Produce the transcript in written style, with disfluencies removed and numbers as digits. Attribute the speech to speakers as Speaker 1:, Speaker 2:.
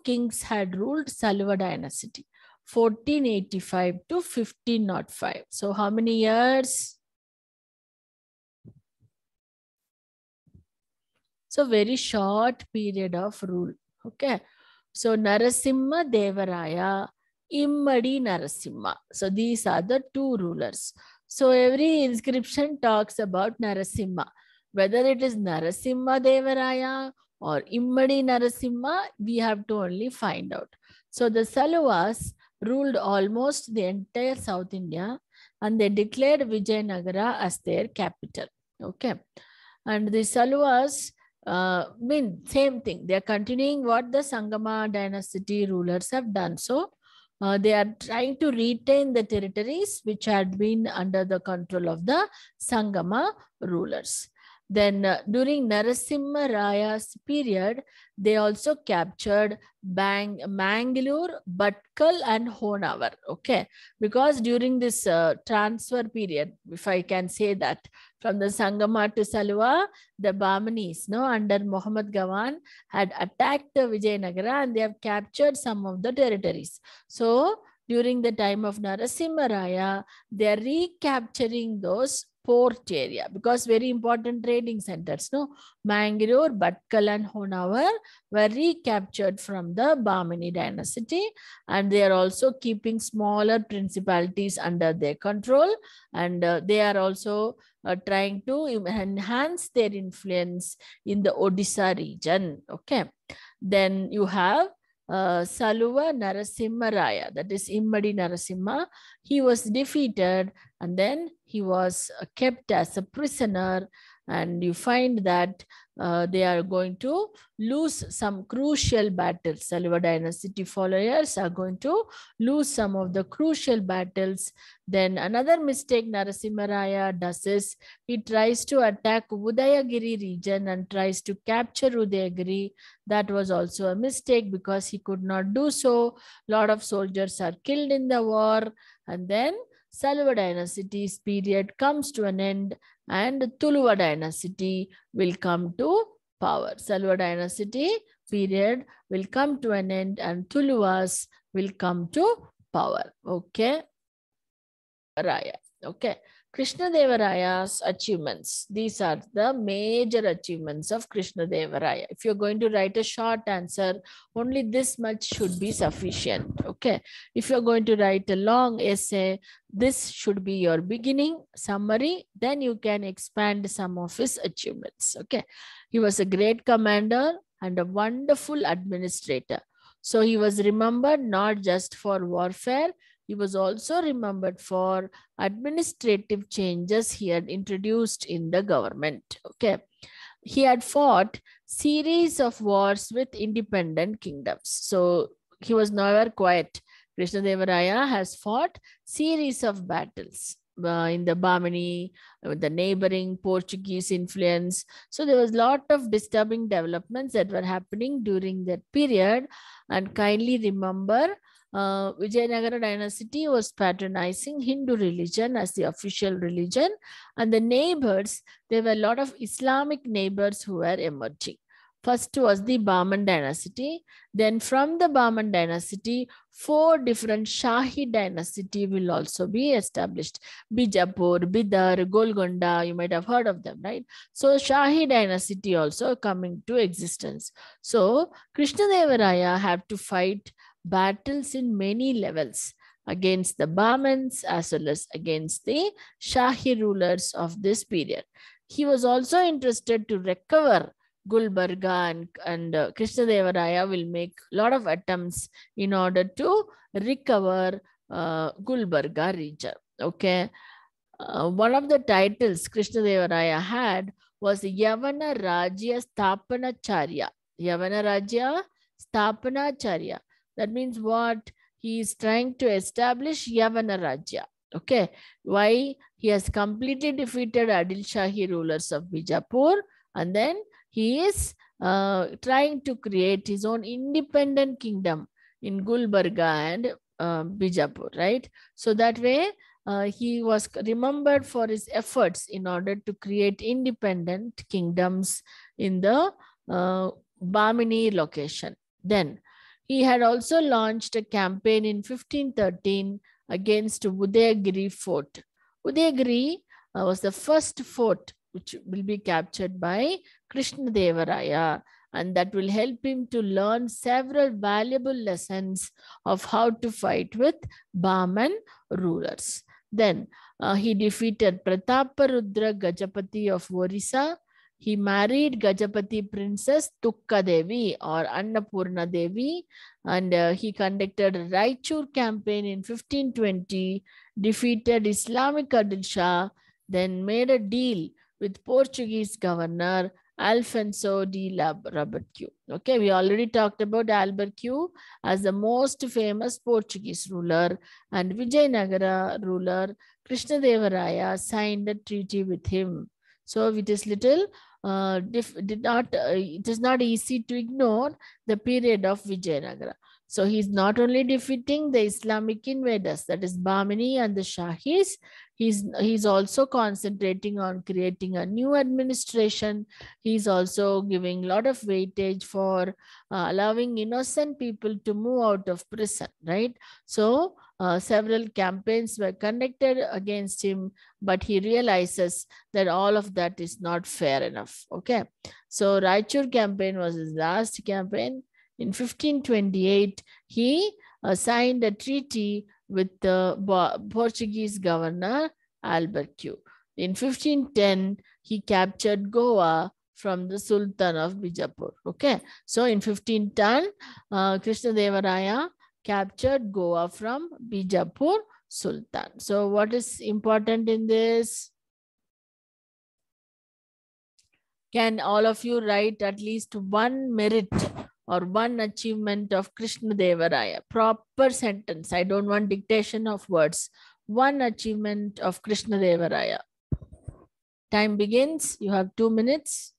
Speaker 1: kings had ruled Saluva dynasty, 1485 to 1505. So how many years? So very short period of rule. Okay. So Narasimha Devaraya, Immadi Narasimha. So these are the two rulers. So every inscription talks about Narasimha. Whether it is Narasimha Devaraya or Immadi Narasimha, we have to only find out. So the Saluvas ruled almost the entire South India and they declared Vijayanagara as their capital. Okay. And the Saluvas same thing. They are continuing what the Sangama dynasty rulers have done. So they are trying to retain the territories which had been under the control of the Sangama rulers. Then during Narasimha Raya's period, they also captured Mangalore, Bhatkal and Honavar. Okay, because during this transfer period, if I can say that, from the Sangama to Saluva, the Bahmanis, under Muhammad Gawan had attacked Vijayanagara and they have captured some of the territories. So during the time of Narasimha Raya, they are recapturing those port area because very important trading centers, Mangalore, Bhatkal and Honavar were recaptured from the Bahmani dynasty, and they are also keeping smaller principalities under their control, and they are also trying to enhance their influence in the Odisha region. Okay, then you have Saluva Narasimha Raya, that is Immadi Narasimha. He was defeated and then he was kept as a prisoner, and you find that they are going to lose some crucial battles. Saluva dynasty followers are going to lose some of the crucial battles. Then another mistake Narasimha Raya does is he tries to attack Udayagiri region and tries to capture Udayagiri. That was also a mistake because he could not do so. A lot of soldiers are killed in the war, and then Saluva dynasty's period comes to an end and Tuluva dynasty will come to power. Saluva dynasty period will come to an end and Tuluvas will come to power. Okay. Raya. Okay. Krishnadevaraya's achievements. These are the major achievements of Krishnadevaraya. If you're going to write a short answer, only this much should be sufficient. Okay. If you're going to write a long essay, this should be your beginning summary. Then you can expand some of his achievements. Okay. He was a great commander and a wonderful administrator. So he was remembered not just for warfare, he was also remembered for administrative changes he had introduced in the government. Okay. He had fought series of wars with independent kingdoms. So he was never quiet. Krishnadevaraya has fought series of battles in the Bahmani, the neighboring Portuguese influence. So there was a lot of disturbing developments that were happening during that period. And kindly remember, Vijayanagara dynasty was patronizing Hindu religion as the official religion, and the neighbors, there were a lot of Islamic neighbors who were emerging. First was the Bahman dynasty. Then from the Bahman dynasty, 4 different Shahi dynasty will also be established. Bijapur, Bidar, Golconda, you might have heard of them, right? So Shahi dynasty also coming to existence. So Krishnadevaraya had to fight battles in many levels against the Bahmans as well as against the Shahi rulers of this period. He was also interested to recover Gulbarga, and Krishnadevaraya will make a lot of attempts in order to recover Gulbarga region. Okay. One of the titles Krishnadevaraya had was Yavana Rajya Sthapanacharya. Yavana Rajya Sthapanacharya. That means what? He is trying to establish Yavana Rajya. Okay. Why? He has completely defeated Adil Shahi rulers of Bijapur, and then he is trying to create his own independent kingdom in Gulbarga and Bijapur, right? So that way, he was remembered for his efforts in order to create independent kingdoms in the Bahmani location. Then He had also launched a campaign in 1513 against Udayagiri fort. Udayagiri was the first fort which will be captured by Krishnadevaraya, and that will help him to learn several valuable lessons of how to fight with Bahman rulers. Then he defeated Prataparudra Gajapati of Orissa. He married Gajapati Princess Tukka Devi or Annapurna Devi, and he conducted a Raichur campaign in 1520, defeated Islamic Adil Shah, then made a deal with Portuguese governor Alfonso de Albuquerque. Okay, we already talked about Albuquerque as the most famous Portuguese ruler, and Vijayanagara ruler Krishnadevaraya signed a treaty with him. So it is little it is not easy to ignore the period of Vijayanagara. So he's not only defeating the Islamic invaders, that is Bahmani and the Shahis, he's also concentrating on creating a new administration. He's also giving a lot of weightage for allowing innocent people to move out of prison, right? So several campaigns were conducted against him, but he realizes that all of that is not fair enough. Okay, so Raichur campaign was his last campaign. In 1528, he signed a treaty with the Portuguese governor Albuquerque. In 1510, he captured Goa from the Sultan of Bijapur. Okay, so in 1510, Krishnadevaraya captured Goa from Bijapur Sultan. So what is important in this? Can all of you write at least one merit or one achievement of Krishnadevaraya? Proper sentence. I don't want dictation of words. One achievement of Krishnadevaraya. Time begins. You have 2 minutes.